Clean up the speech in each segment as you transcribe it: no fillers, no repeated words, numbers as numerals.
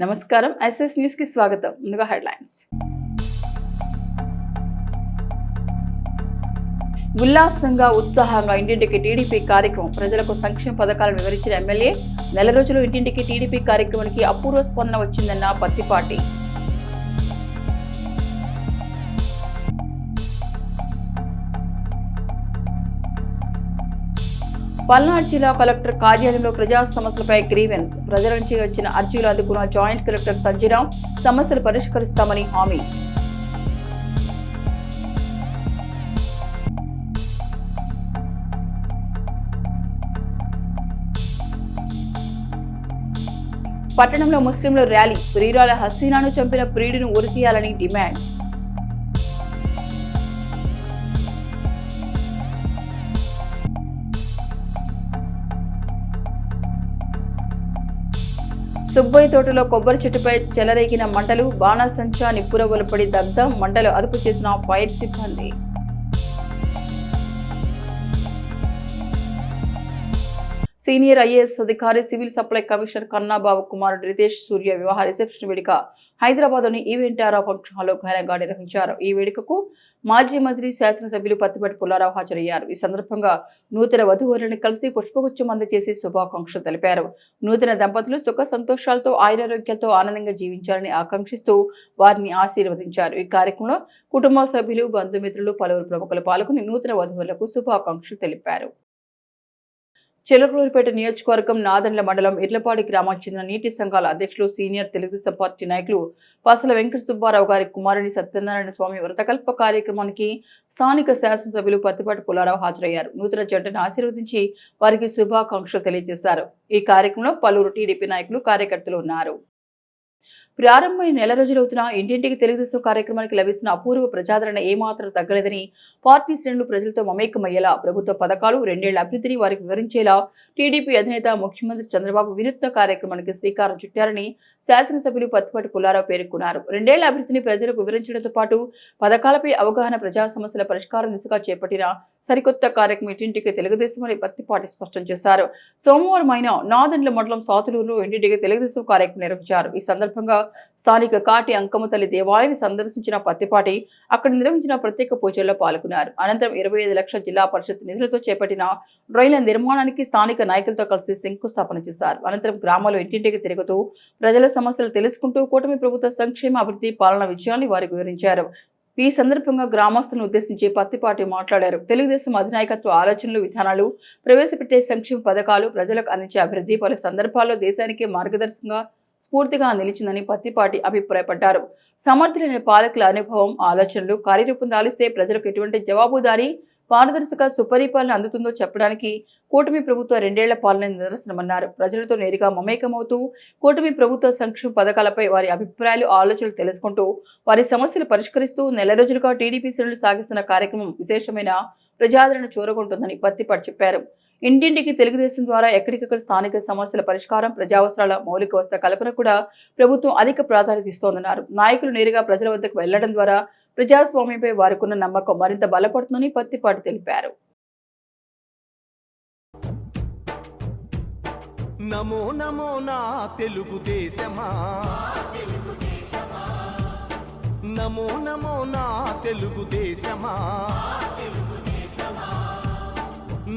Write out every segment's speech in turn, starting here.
నమస్కారం SS news కి స్వాగతం. ముందుగా హెడ్లైన్స్. ఉల్లాసంగా ఉత్సాహంగా ఇంటింటికి టీడీపీ కార్యక్రమం. ప్రజలకు సంక్షేమ పథకాలను వివరించిన ఎమ్మెల్యే. నెల రోజులు ఇంటింటికి టీడీపీ కార్యక్రమానికి అపూర్వ స్పందన వచ్చిందన్న పత్తిపాటి. పల్నాడు జిల్లా కలెక్టర్ కార్యాలయంలో ప్రజా సమస్యలపై గ్రీవెన్స్. ప్రజల నుంచి వచ్చిన అర్జీలు అందుకున్న జాయింట్ కలెక్టర్ సంజీరాం సమస్యలు పరిష్కరిస్తామని హామీ. పట్టణంలో ముస్లింల ర్యాలీ. ప్రియురాల హసీనాను చంపిన ప్రియుడిని ఉరితీయాలని డిమాండ్. సుబ్బయ్య తోటలో కొబ్బరి చెట్టుపై చెలరేగిన మంటలు. బాణాసంచా నిప్పుర వెలుపడి దగ్ధం. మంటలు అదుపు చేసిన ఫైర్ సిబ్బంది. సీనియర్ ఐఏఎస్ అధికారి సివిల్ సప్లై కమిషనర్ కన్నాబాబు కుమారుడు రితేష్ సూర్య వివాహ రిసెప్షన్ వేడుక హైదరాబాద్లోని ఈవెంటారా ఫంక్షన్ హాల్లో ఘనంగా నిర్వహించారు. ఈ వేడుకకు మాజీ మంత్రి శాసనసభ్యులు పత్తిపాటి పుల్లారావు హాజరయ్యారు. ఈ సందర్భంగా నూతన వధూవరులను కలిసి పుష్పగుచ్చం అందజేసి శుభాకాంక్షలు తెలిపారు. నూతన దంపతులు సుఖ సంతోషాలతో ఆయురారోగ్యాలతో ఆనందంగా జీవించాలని ఆకాంక్షిస్తూ వారిని ఆశీర్వదించారు. ఈ కార్యక్రమంలో కుటుంబ సభ్యులు, బంధుమిత్రులు, పలువురు ప్రముఖులు పాల్గొని నూతన వధూవరులకు శుభాకాంక్షలు తెలిపారు. చిలకలూరిపేట నియోజకవర్గం నాదెండ్ల మండలం ఇర్లపాడి గ్రామానికి చెందిన నీటి సంఘాల అధ్యక్షులు, సీనియర్ తెలుగుదేశం పార్టీ నాయకులు పసల వెంకట సుబ్బారావు గారి కుమారుని సత్యనారాయణ స్వామి వ్రతకల్ప కార్యక్రమానికి స్థానిక శాసనసభ్యులు పత్తిపాటి పుల్లారావు హాజరయ్యారు. నూతన జంటను ఆశీర్వదించి వారికి శుభాకాంక్షలు తెలియజేశారు. ఈ కార్యక్రమంలో పలువురు టీడీపీ నాయకులు, కార్యకర్తలు ఉన్నారు. ప్రారంభమైన నెల రోజులవుతున్న ఇంటింటికి తెలుగుదేశం కార్యక్రమానికి లభిస్తున్న అపూర్వ ప్రజాదరణ ఏమాత్రం తగ్గలేదని, పార్టీ శ్రేణులు ప్రజలతో మమేకమయ్యేలా, ప్రభుత్వ పథకాలు, 2 ఏళ్ల అభివృద్ధిని వారికి వివరించేలా టీడీపీ అధినేత ముఖ్యమంత్రి చంద్రబాబు వినూత్న కార్యక్రమానికి శ్రీకారం చుట్టారని శాసనసభ్యులు పత్తిపాటి పుల్లారావు పేర్కొన్నారు. 2 ఏళ్ల అభివృద్ధిని ప్రజలకు వివరించడంతో పాటు పథకాలపై అవగాహన, ప్రజా సమస్యల పరిష్కారం దిశగా చేపట్టిన సరికొత్త కార్యక్రమం ఇంటింటికి తెలుగుదేశం అని పత్తిపాటి స్పష్టం చేశారు. సోమవారం ఆయన నాదెండ్ల మండలం సాతులూరులో ఇంటింటికి తెలుగుదేశం కార్యక్రమం నిర్వహించారు. ఈ సందర్భంగా స్థానిక కాటి అంకమ్మ తల్లి దేవాలయాన్ని సందర్శించిన పత్తిపాటి అక్కడ నిర్వహించిన ప్రత్యేక పూజల్లో పాల్గొన్నారు. అనంతరం 25 లక్షల జిల్లా పరిషత్ నిధులతో చేపట్టిన డ్రైన్ల నిర్మాణానికి స్థానిక నాయకులతో కలిసి శంకుస్థాపన చేశారు. అనంతరం గ్రామాల్లో ఇంటింటికి తిరుగుతూ ప్రజల సమస్యలు తెలుసుకుంటూ కూటమి ప్రభుత్వ సంక్షేమ, అభివృద్ధి, పాలన విజయాన్ని వారికి వివరించారు. ఈ సందర్భంగా గ్రామస్తులను ఉద్దేశించి పత్తిపాటి మాట్లాడారు. తెలుగుదేశం అధినాయకత్వ ఆలోచనలు, విధానాలు, ప్రవేశపెట్టే సంక్షేమ పథకాలు, ప్రజలకు అందించే అభివృద్ధి పలు సందర్భాల్లో దేశానికి మార్గదర్శకంగా స్ఫూర్తిగా నిలిచిందని పత్తిపాటి అభిప్రాయపడ్డారు. సమర్థులైన పాలకుల అనుభవం, ఆలోచనలు కార్యరూపం దాలిస్తే ప్రజలకు ఎటువంటి జవాబుదారీ, పారదర్శక సుపరిపాలన అందుతుందో చెప్పడానికి కూటమి ప్రభుత్వ 2 ఏళ్ల పాలన నిదర్శనమన్నారు. ప్రజలతో నేరుగా మమేకమవుతూ కూటమి ప్రభుత్వ సంక్షేమ పథకాలపై వారి అభిప్రాయాలు, ఆలోచనలు తెలుసుకుంటూ వారి సమస్యలు పరిష్కరిస్తూ నెల రోజులుగా టీడీపీ శ్రేణులు సాగిస్తున్న కార్యక్రమం విశేషమైన ప్రజాదరణ చూరగొంటుందని పత్తిపాటి చెప్పారు. ఇంటింటికి తెలుగుదేశం ద్వారా ఎక్కడికక్కడ స్థానిక సమస్యల పరిష్కారం, ప్రజావసరాల మౌలిక వసతుల కల్పన కూడా ప్రభుత్వం అధిక ప్రాధాన్యత ఇస్తోందన్నారు. నాయకులు నేరుగా ప్రజల వద్దకు వెళ్లడం ద్వారా ప్రజాస్వామ్యంపై వారికున్న నమ్మకం మరింత బలపడుతుందని పత్తిపాటి తెలిపారు. నమో నమో నా తెలుగుదేశమా, నమో నమో నా తెలుగుదేశమా,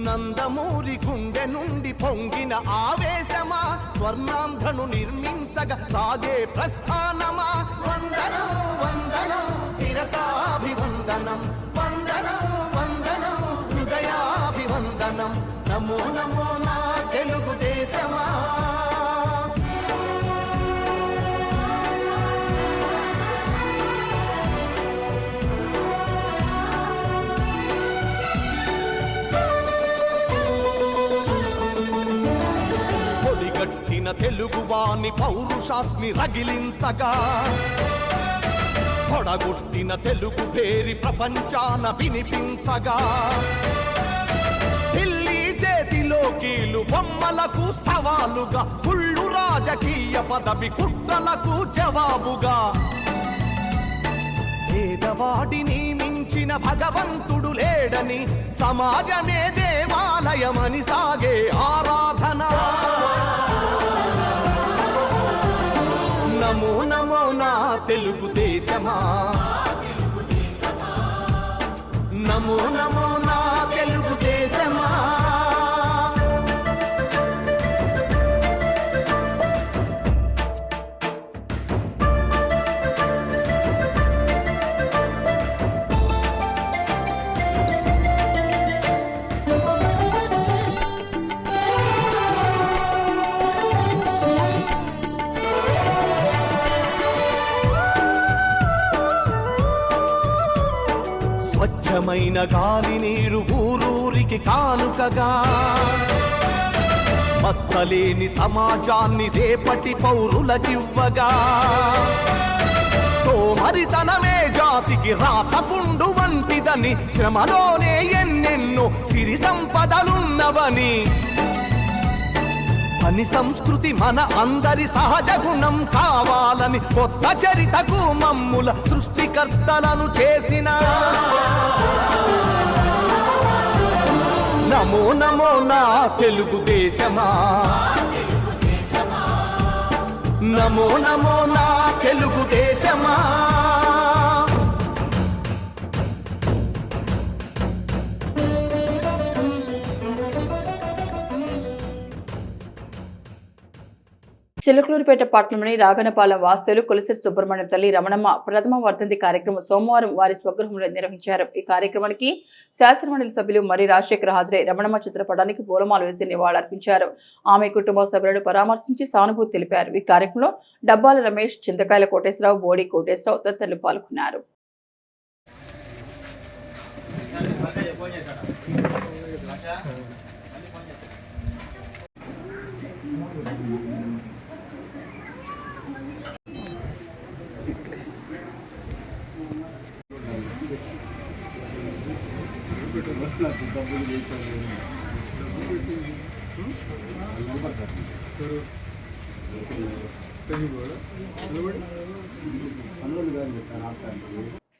నందమూరి గుండె నుండి పొంగిన ఆవేశమా, స్వర్ణాంధ్రను నిర్మించగా సాగే ప్రస్థానమా, వందనం వందనం శిరసాభివందనం, వందనం వందనం హృదయాభివందనం, నమో నమో నా తెలుగుదేశమా. తెలుగువాని పౌరుషాస్మి రగిలించగా, పొడగొట్టిన తెలుగు పేరి ప్రపంచాన వినిపించగా, ఢిల్లీ చేతిలో కీలు బొమ్మలకు సవాలుగా, కుళ్ళు రాజకీయ పదవి కుట్రలకు జవాబుగా, పేదవాడిని మించిన భగవంతుడు లేడని, సమాజమే దేవాలయమని సాగే ఆరాధన, నమో నమో నా తెలుగుదేశమా, నమో నమో నా తెలుగుదేశమా. స్వచ్ఛమైన గాలి నీరు ఊరూరికి కానుకగా, మచ్చలేని సమాజాన్ని రేపటి పౌరులకివ్వగా, సోమరితనమే జాతికి రాతపుండు వంటిదని, శ్రమలోనే ఎన్నెన్నో సిరి సంపదలున్నవని, పని సంస్కృతి మన అందరి సహజ గుణం కావాలని, కొత్త చరితకు మమ్ముల సృష్టికర్తలను చేసిన నమో నమో నా తెలుగుదేశమా, నమో నమో నా తెలుగుదేశమా. చిలకలూరిపేట పట్టణంలోని రాగనపాలెం వాస్తవులు కొలిసిరి సుబ్రహ్మణ్యం తల్లి రమణమ్మ ప్రథమ వర్ధంతి కార్యక్రమం సోమవారం వారి స్వగృహంలో నిర్వహించారు. ఈ కార్యక్రమానికి శాసనమండలి సభ్యులు మరి రాజశేఖర్ హాజరై రమణమ్మ చిత్రపటానికి పూలమాల వేసి నివాళులర్పించారు. ఆమె కుటుంబ సభ్యులను పరామర్శించి సానుభూతి తెలిపారు. ఈ కార్యక్రమంలో డబ్బాల రమేష్, చింతకాయల కోటేశ్వరరావు, బోడి కోటేశ్వరరావు తదితరులు పాల్గొన్నారు.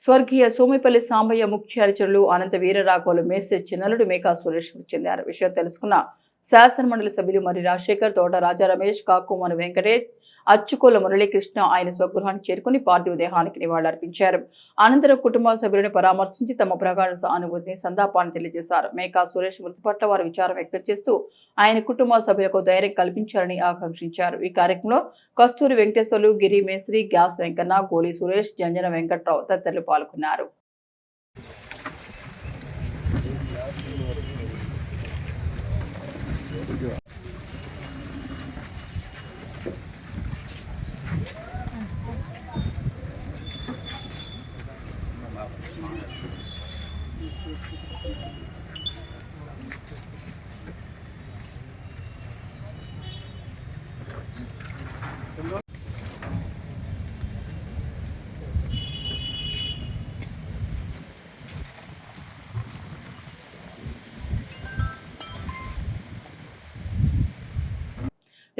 స్వర్గీయ సోమిపల్లి సాంబయ్య ముఖ్య అనుచరులు అనంత వీరరాఘవులు మేసే చిన్నలుడు మేకా సురేష్ మృతి చెందారు. విషయం తెలుసుకున్న శాసనమండలి సభ్యులు మరి రాజశేఖర్, తోట రాజా రమేష్, కాకుమను వెంకటేష్, అచ్చుకోల మురళీకృష్ణ ఆయన స్వగృహానికి చేరుకుని పార్థివ దేహానికి నివాళులర్పించారు. అనంతరం కుటుంబ సభ్యులను పరామర్శించి తమ ప్రగాఢ సానుభూతిని, సంతాపాన్ని తెలియజేశారు. మేకా సురేష్ మృతి పట్ల వారు విచారం వ్యక్తం చేస్తూ ఆయన కుటుంబ సభ్యులకు ధైర్యం కల్పించాలని ఆకాంక్షించారు. ఈ కార్యక్రమంలో కస్తూరి వెంకటేశ్వర్లు, గిరి మేస్త్రి, గ్యాస్ వెంకన్న, గోలి సురేష్, జంజన వెంకట్రావు తదితరులు పాల్గొన్నారు.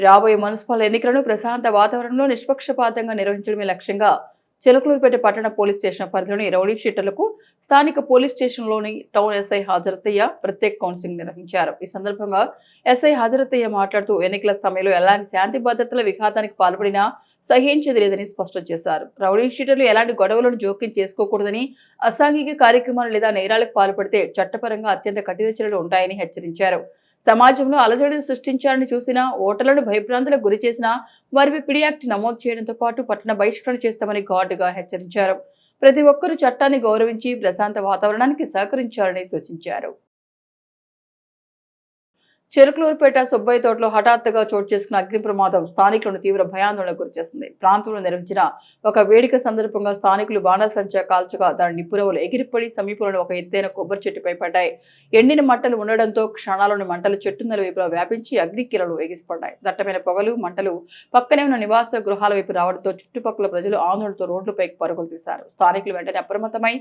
రాబోయే మున్సిపల్ ఎన్నికలను ప్రశాంత వాతావరణంలో నిష్పక్షపాతంగా నిర్వహించడమే లక్ష్యంగా చిలకలూరిపేట పట్టణ పోలీస్ స్టేషన్ పరిధిలోని రౌడీ షీటర్లకు స్థానిక పోలీస్ స్టేషన్లోని టౌన్ ఎస్ఐ హాజరత్తయ్య ప్రత్యేక కౌన్సిలింగ్ నిర్వహించారు. ఈ సందర్భంగా ఎస్ఐ హాజరత్తయ్య మాట్లాడుతూ ఎన్నికల సమయంలో ఎలాంటి శాంతి భద్రతల విఘాతానికి పాల్పడినా సహించేది లేదని స్పష్టం చేశారు. రౌడీ షీటర్లు ఎలాంటి గొడవలను జోక్యం చేసుకోకూడదని, అసాంఘిక కార్యక్రమాలు లేదా నేరాలకు పాల్పడితే చట్టపరంగా అత్యంత కఠిన చర్యలు ఉంటాయని హెచ్చరించారు. సమాజంలో అలజడిని సృష్టించాలని చూసినా, ఓటర్లను భయభ్రాంతులకు గురి చేసినా వారిపై పిడి యాక్ట్ నమోదు చేయడంతో పాటు పట్టణ బహిష్కరణ చేస్తామని ఘాటుగా హెచ్చరించారు. ప్రతి ఒక్కరూ చట్టాన్ని గౌరవించి ప్రశాంత వాతావరణానికి సహకరించాలని సూచించారు. చిలకలూరిపేట సుబ్బయ్య తోటలో హఠాత్తుగా చోటు చేసుకున్న అగ్ని ప్రమాదం స్థానికులను తీవ్ర భయాందోళనకు గురిచేసింది. ప్రాంతంలో నిర్వహించిన ఒక వేడుక సందర్భంగా స్థానికులు బాణాసంచా కాల్చగా దాని నిప్పురవులు ఎగిరిపడి సమీపంలో ఒక ఎత్తైన కొబ్బరి చెట్టుపై పడ్డాయి. ఎండిన మంటలు ఉండడంతో క్షణాలను మంటలు చెట్టున్నల వైపులో వ్యాపించి అగ్నికిరణలు ఎగిసిపడ్డాయి. దట్టమైన పొగలు, మంటలు పక్కనే ఉన్న నివాస గృహాల వైపు రావడంతో చుట్టుపక్కల ప్రజలు ఆందోళనతో రోడ్లపైకి పరుగులు తీశారు. స్థానికులు వెంటనే అప్రమత్తమై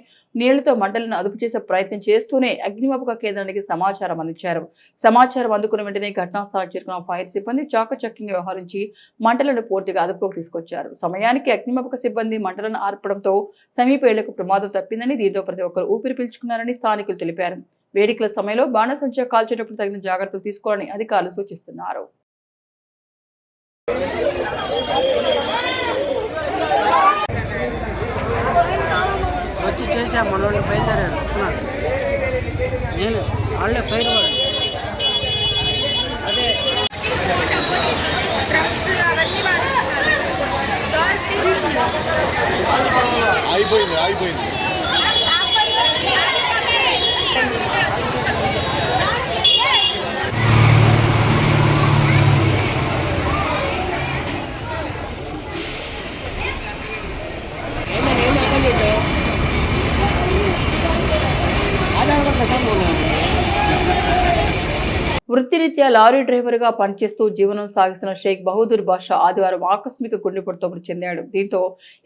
నీళ్లతో మంటలను అదుపు చేసే ప్రయత్నం చేస్తూనే అగ్నిమాపక కేంద్రానికి సమాచారం అందించారు. సమాచారం అందుకున్న వెంటనే ఘటనా స్థలానికి చేరుకున్న ఫైర్ సిబ్బంది చాకచక్యంగా వ్యవహరించి మంటలను పూర్తిగా అదుపులోకి తీసుకొచ్చారు. సమయానికి అగ్నిమాపక సిబ్బంది మంటలను ఆర్పడంతో సమీప ఇళ్లకు ప్రమాదం తప్పిందని, దీంతో ప్రతి ఒక్కరు ఊపిరి పీల్చుకున్నారని స్థానికులు తెలిపారు. వేడుకల సమయంలో బాణసంచా కాల్చేటప్పుడు తగిన జాగ్రత్తలు తీసుకోవాలని అధికారులు సూచిస్తున్నారు. వచ్చి చేసాము, మన వాళ్ళు బయలుదేరారు వస్తున్నారు. నేను వాళ్ళే ఫైర్ వాళ్ళు అదే అయిపోయింది వృత్తిరీత్యా లారీ డ్రైవర్గా పనిచేస్తూ జీవనం సాగిస్తున్న షేక్ బహదూర్ బాషా ఆదివారం ఆకస్మిక గుండెపోటుతో మృతి చెందాడు. దీంతో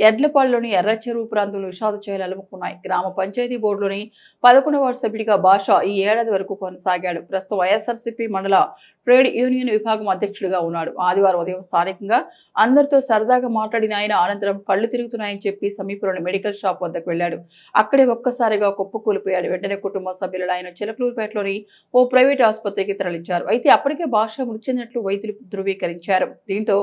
ఎడ్లపాడులోని ఎర్ర చెరువు ప్రాంతంలో విషాద ఛాయలు అలుముకున్నాయి. గ్రామ పంచాయతీ బోర్డులోని 11వ వార్డు సభ్యుడిగా బాషా ఈ ఏడాది వరకు కొనసాగాడు. ప్రస్తుతం వైఎస్ఆర్సీపీ మండల ట్రేడ్ యూనియన్ విభాగం అధ్యక్షుడిగా ఉన్నాడు. ఆదివారం ఉదయం స్థానికంగా అందరితో సరదాగా మాట్లాడిన ఆయన అనంతరం కళ్లు తిరుగుతున్నాయని చెప్పి సమీపంలోని మెడికల్ షాప్ వద్దకు వెళ్లాడు. అక్కడే ఒక్కసారిగా కుప్పకూలిపోయాడు. వెంటనే కుటుంబ సభ్యులు ఆయన చిలకలూరుపేటలోని ఓ ప్రైవేట్ ఆసుపత్రికి తరలించారు. అయితే అప్పటికే బాషా మృతి చెందినట్లు వైద్యులు ధృవీకరించారు. దీంతో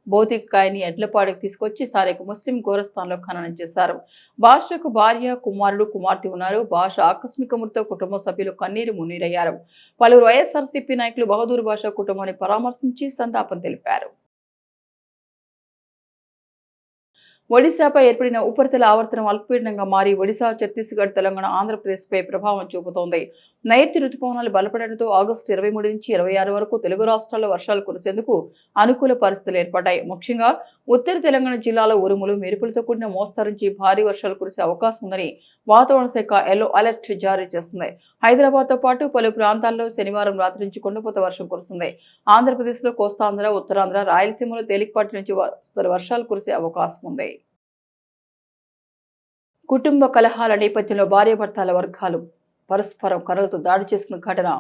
భౌతిక కాయాన్ని ఎడ్లపాడుకు తీసుకొచ్చి స్థానిక ముస్లిం గోరస్థాన్లో ఖననం చేశారు. బాషాకు భార్య, కుమారుడు, కుమార్తె ఉన్నారు. బాషా ఆకస్మిక మృతితో కుటుంబ సభ్యులు కన్నీరు మున్నీరయ్యారు. పలువురు వైఎస్ఆర్సీపీ నాయకులు బహదూర్ బాషా కుటుంబాన్ని పరామర్శించి సంతాపం తెలిపారు. ఒడిశాపై ఏర్పడిన ఉపరితల ఆవర్తనం అల్పపీడనంగా మారి ఒడిశా, ఛత్తీస్గఢ్, తెలంగాణ, ఆంధ్రప్రదేశ్పై ప్రభావం చూపుతోంది. నైరుతి రుతుపవనాలు బలపడడంతో ఆగస్టు 23 నుంచి 26 వరకు తెలుగు రాష్ట్రాల్లో వర్షాలు కురిసేందుకు అనుకూల పరిస్థితులు ఏర్పడ్డాయి. ముఖ్యంగా ఉత్తర తెలంగాణ జిల్లాలో ఉరుములు, మెరుపులతో కూడిన మోస్తరు నుంచి భారీ వర్షాలు కురిసే అవకాశం ఉందని వాతావరణ శాఖ ఎల్లో అలర్ట్ జారీ చేస్తుంది. హైదరాబాద్తో పాటు పలు ప్రాంతాల్లో శనివారం రాత్రి నుంచి కుండపోత వర్షం కురిసింది. ఆంధ్రప్రదేశ్లో కోస్తాంధ్ర, ఉత్తరాంధ్ర, రాయలసీమలో తేలికపాటి నుంచి వర్షాలు కురిసే అవకాశం ఉంది. కుటుంబ కలహాల నేపథ్యంలో భార్యాభర్తల వర్గాలు పరస్పరం కర్రలతో దాడి చేసుకున్న ఘటన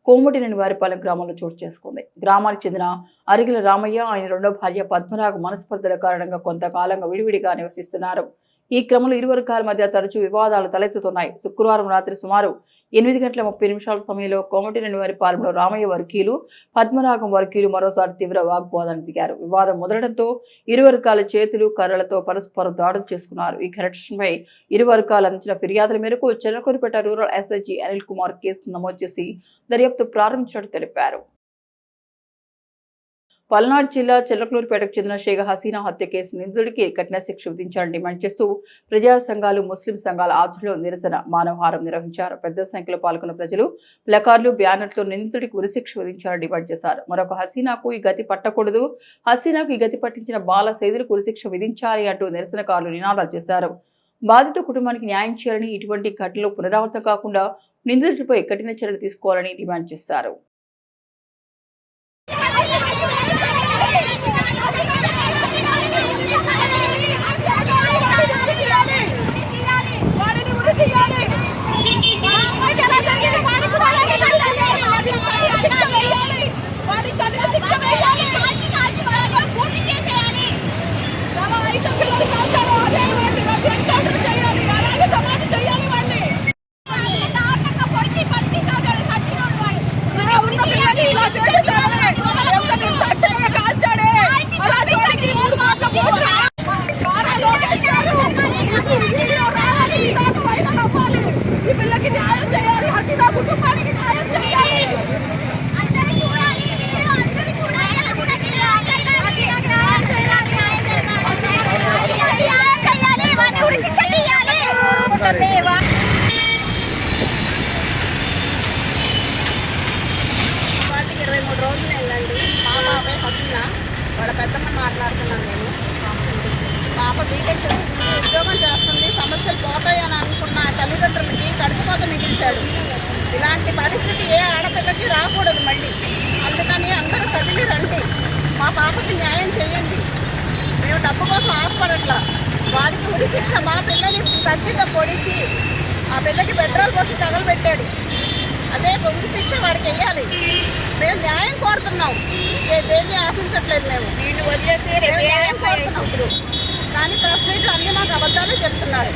కోమటినేని వారిపాలెం గ్రామంలో చోటు చేసుకుంది. గ్రామానికి చెందిన అరిగిల రామయ్య, ఆయన రెండో భార్య పద్మరాగ మనస్పర్ధల కారణంగా కొంతకాలంగా విడివిడిగా నివసిస్తున్నారు. ఈ క్రమంలో ఇరు వర్గాల మధ్య తరచూ వివాదాలు తలెత్తుతున్నాయి. శుక్రవారం రాత్రి సుమారు 8:30 సమయంలో కోమటినేని వారిపాలెంలో రామయ్య వర్గీయులు, పద్మరాగం వర్గీయులు మరోసారి తీవ్ర వాగ్వాదానికి దిగారు. వివాదం మొదలడంతో ఇరు వర్గాల చేతులు, కర్రలతో పరస్పరం దాడులు చేసుకున్నారు. ఈ ఘటనపై ఇరు వర్గాలు అందించిన ఫిర్యాదుల మేరకు Chilakurupeta rural SIG Anil Kumar case నమోదు చేసి దర్యాప్తు ప్రారంభించినట్టు తెలిపారు. పల్నాడు జిల్లా చిలకలూరుపేటకు చెందిన షేక్ హసీనా హత్య కేసు నిందితుడికి కఠిన శిక్ష విధించాలని డిమాండ్ చేస్తూ ప్రజా సంఘాలు, ముస్లిం సంఘాల ఆధ్వర్యంలో నిరసన మానవహారం నిర్వహించారు. పెద్ద సంఖ్యలో పాల్గొన్న ప్రజలు ప్లకార్డులు, బ్యానర్లు నిందితుడికి ఉరిశిక్ష విధించాలని డిమాండ్ చేశారు. మరొక హసీనాకు ఈ గతి పట్టకూడదు, హసీనాకు ఈ గతి పట్టించిన బాల సైదులకు ఉరిశిక్ష విధించాలి అంటూ నిరసనకారులు నినాదాలు చేశారు. బాధిత కుటుంబానికి న్యాయం చేయాలని, ఇటువంటి ఘటనలు పునరావృతం కాకుండా నిందితుడిపై కఠిన చర్యలు తీసుకోవాలని డిమాండ్ చేశారు. వాళ్ళ పెద్దమ్మ మాట్లాడుతున్నాను. నేను పాప బీటెక్ ఉద్యోగం చేస్తుంది, సమస్యలు పోతాయని అనుకున్న తల్లిదండ్రులకి కడుపు కోత మిగిల్చాడు. ఇలాంటి పరిస్థితి ఏ ఆడపిల్లకి రాకూడదు మళ్ళీ. అందుకని అందరూ కదిలి రండి, మా పాపకి న్యాయం చేయండి. మేము డబ్బు కోసం ఆశపడట్లా. వాడికి ఉరి శిక్ష, మా పిల్లని కత్తితో పొడిచి ఆ పిల్లకి పెట్రోల్ పోసి తగలబెట్టాడు. అదే ఉరి శిక్ష వాడికి వెయ్యాలి. మేము న్యాయం కోరుతున్నాం, దేన్ని ఆశించట్లేదు. మేము న్యాయం కోరుతున్నాం. కానీ ప్రెస్ మీట్లు అన్నీ మాకు అబద్ధాలే చెప్తున్నారు.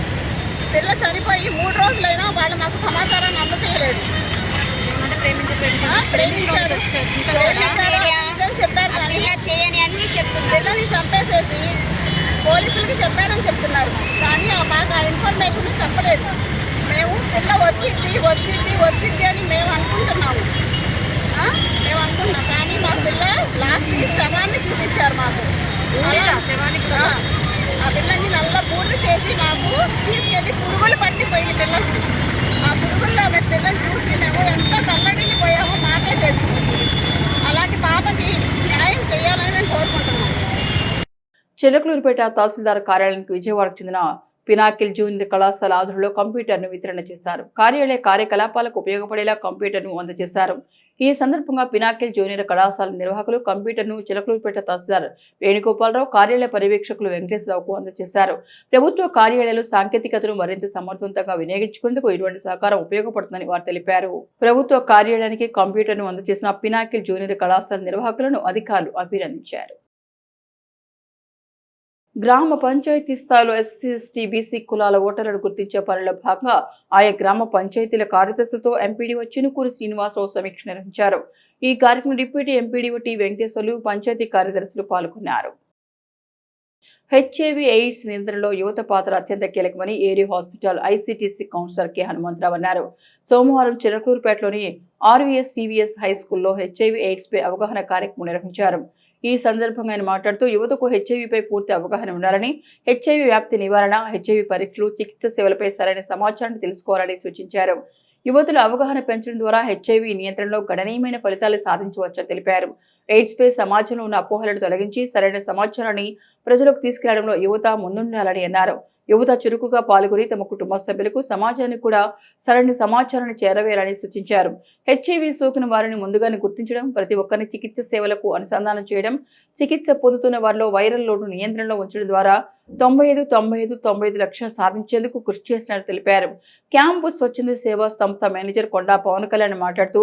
పిల్ల చనిపోయి 3 రోజులైనా వాళ్ళు మాకు సమాచారాన్ని అందజేయలేదు. ప్రేమించారు చెప్పారు కానీ పిల్లని చంపేసేసి పోలీసులకి చెప్పారని చెప్తున్నారు, కానీ మాకు ఆ ఇన్ఫర్మేషన్ చెప్పలేదు. మేము పిల్ల వచ్చింది అని మేము అనుకుంటున్నాము, కానీ మా పిల్ల లాస్ట్కి శవాన్ని చూపించారు మాకు. ఆ పిల్లని నల్ల పూర్తి చేసి మాకు తీసుకెళ్ళి పురుగులు పట్టిపోయి పిల్లకి. ఆ పురుగుల్లో పిల్లని చూసి మేము ఎంత తల్లడిల్లిపోయామో మాకే తెలుసు. అలాంటి పాపకి న్యాయం చేయాలని మేము కోరుకుంటున్నాం. చిలకలూరుపేట తహసీల్దార్ కార్యాలయానికి విజయవాడకు చెందిన పినాకిల్ జూనియర్ కళాశాల ఆధ్వర్యంలో కంప్యూటర్ను వితరణ చేశారు. కార్యాలయ కార్యకలాపాలకు ఉపయోగపడేలా కంప్యూటర్ను అందజేశారు. ఈ సందర్భంగా పినాకిల్ జూనియర్ కళాశాల నిర్వాహకులు కంప్యూటర్ను చిలకలూరుపేట తహసీల్దార్ వేణుగోపాలరావు, కార్యాలయ పర్యవేక్షకులు వెంకటేశ్వరరావుకు అందజేశారు. ప్రభుత్వ కార్యాలయాలు సాంకేతికతను మరింత సమర్థవంతంగా వినియోగించుకునేందుకు ఇటువంటి సహకారం ఉపయోగపడుతుందని వారు తెలిపారు. ప్రభుత్వ కార్యాలయానికి కంప్యూటర్ను అందజేసిన పినాకిల్ జూనియర్ కళాశాల నిర్వాహకులను అధికారులు అభినందించారు. గ్రామ పంచాయతీ స్థాయిలో ఎస్సీ, ఎస్టీ, బీసీ కులాల ఓటర్లను గుర్తించే పనుల్లో భాగంగా ఆయా గ్రామ పంచాయతీల కార్యదర్శులతో ఎంపీడీఓ చినుకూరి శ్రీనివాసరావు సమీక్ష నిర్వహించారు. ఈ కార్యక్రమంలో deputy MPDO T Venkateswarlu, panchayat కార్యదర్శులు పాల్గొన్నారు. హెచ్ఐవి ఎయిడ్స్ నియంత్రణలో యువత పాత్ర అత్యంత కీలకమని area hospital ICTC counsellor K Hanumantharao అన్నారు. సోమవారం చిలకలూరుపేటలోని ఆర్వీఎస్ సివిఎస్ హై స్కూల్లో హెచ్ఐవి ఎయిడ్స్ పై అవగాహన కార్యక్రమం నిర్వహించారు. ఈ సందర్భంగా ఆయన మాట్లాడుతూ యువతకు హెచ్ఐవిపై పూర్తి అవగాహన ఉండాలని, హెచ్ఐవి వ్యాప్తి నివారణ, హెచ్ఐవి పరీక్షలు, చికిత్స సేవలపై సరైన సమాచారాన్ని తెలుసుకోవాలని సూచించారు. యువతుల అవగాహన పెంచడం ద్వారా హెచ్ఐవి నియంత్రణలో గణనీయమైన ఫలితాలు సాధించవచ్చని తెలిపారు. ఎయిడ్స్ పై సమాజంలో ఉన్న అపోహలను తొలగించి సరైన సమాచారాన్ని ప్రజలకు తీసుకెళ్లడంలో యువత ముందుండాలని అన్నారు. యువత చురుకుగా పాల్గొని తమ కుటుంబ సభ్యులకు, సమాజానికి కూడా సరైన సమాచారాన్ని చేరవేయాలని సూచించారు. హెచ్ఐవి సోకిన వారిని ముందుగానే గుర్తించడం, ప్రతి ఒక్కరిని చికిత్స సేవలకు అనుసంధానం చేయడం, చికిత్స పొందుతున్న వారిలో వైరల్ లోడ్ను నియంత్రణలో ఉంచడం ద్వారా 95 లక్షలు సాధించేందుకు కృషి చేసినట్టు తెలిపారు. క్యాంపు స్వచ్ఛంద సేవా సంస్థ మేనేజర్ కొండా పవన్ కళ్యాణ్ మాట్లాడుతూ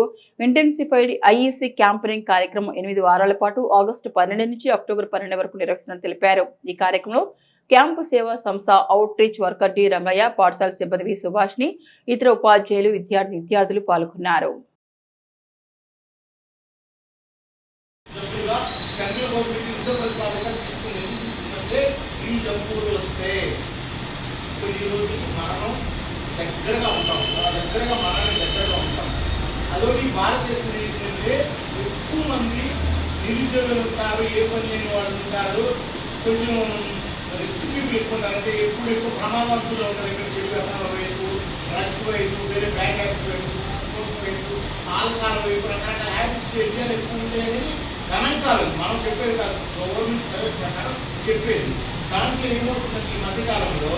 ఇంటెన్సిఫైడ్ ఐఈసీ క్యాంపెయినింగ్ కార్యక్రమం 8 వారాల పాటు ఆగస్టు 12 నుంచి అక్టోబర్ 12 వరకు నిర్వహిస్తున్నట్టు తెలిపారు. ఈ కార్యక్రమంలో క్యాంపు సేవా సంస్థ outreach worker D Rangaiah, పాఠశాల సిబ్బంది వి సుభాష్ని, ఇతర ఉపాధ్యాయులు, విద్యార్థులు పాల్గొన్నారు. కొంచెం రిస్క్ పీపుల్ ఎక్కువ ఉంటారంటే ఎక్కువ ప్రమాదాంశంలో ఉంటారు. ఇక్కడ చెడు వ్యసనాల వైపు, డ్రగ్స్ వైపు, వేరే బ్యాడ్ హ్యాబిట్స్ వైపు, ఆల్కహాల్ వైపు రకరకాల హ్యాబిట్స్ ఇండియాలో ఎక్కువ ఉంటాయి అనేది గణాంకాలు మనం చెప్పేది కాదు, గవర్నమెంట్ సర్వే ప్రకారం చెప్పేది. దానికి ఏమవుతుందంటే ఈ మధ్యకాలంలో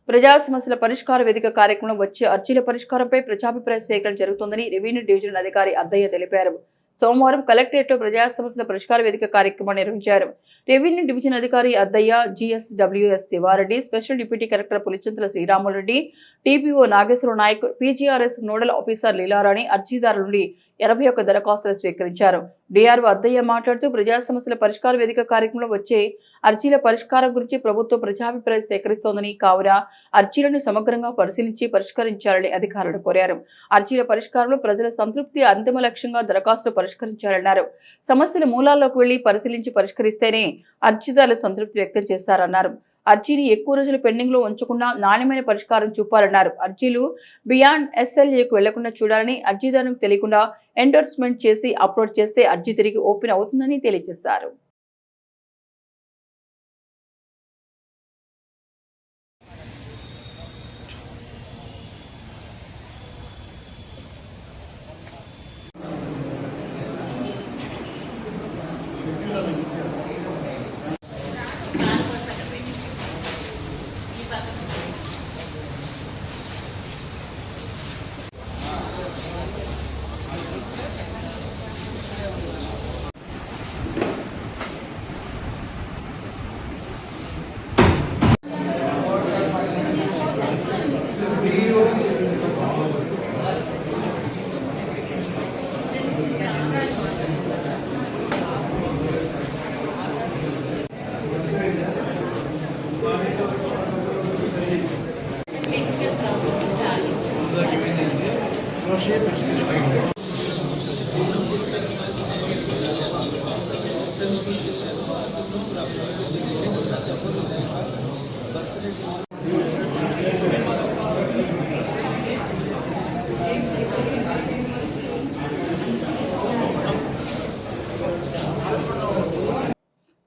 ప్రజా సమస్యల పరిష్కార వేదిక కార్యక్రమం వచ్చే అర్జీల పరిష్కారంపై ప్రజాభిప్రాయ సేకరణ జరుగుతుందని రెవెన్యూ డివిజనల్ అధికారి అద్దయ్య తెలిపారు. సోమవారం కలెక్టరేట్లో ప్రజా సమస్యల పరిష్కార వేదిక కార్యక్రమాన్ని నిర్వహించారు. రెవెన్యూ డివిజన్ అధికారి Addayya, GSWS Sivareddy, special deputy collector Pulichintala Sriramulareddy, TPO Nageswara Nayak, PGRS nodal officer Leelarani అర్జీదారుల నుండి 81 దరఖాస్తులు స్వీకరించారు. డిఆర్ఓ అద్దయ్య మాట్లాడుతూ ప్రజా సమస్యల పరిష్కార వేదిక కార్యక్రమంలో వచ్చే అర్జీల పరిష్కారం గురించి ప్రభుత్వం ప్రజాభిప్రాయం సేకరిస్తోందని, కావున అర్జీలను సమగ్రంగా పరిశీలించి పరిష్కరించాలని అధికారులు కోరారు. అర్జీల పరిష్కారంలో ప్రజల సంతృప్తి అంతిమ లక్ష్యంగా దరఖాస్తులు పరిష్కరించాలన్నారు. సమస్యల మూలాల్లోకి వెళ్లి పరిశీలించి పరిష్కరిస్తేనే అర్జీదారులు సంతృప్తి వ్యక్తం చేస్తారన్నారు. అర్జీని ఎక్కువ రోజులు పెండింగ్ లో ఉంచకుండా నాణ్యమైన పరిష్కారం చూపాలన్నారు. అర్జీలు బియాండ్ ఎస్ఎల్ఏకు వెళ్లకుండా చూడాలని, అర్జీదారునికి తెలియకుండా ఎండోర్స్మెంట్ చేసి అప్లోడ్ చేస్తే అర్జీ తిరిగి ఓపెన్ అవుతుందని తెలియజేశారు.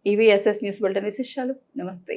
ఈవీఎస్ఎస్ న్యూస్ బులెటిన్ విశేషాలు. నమస్తే.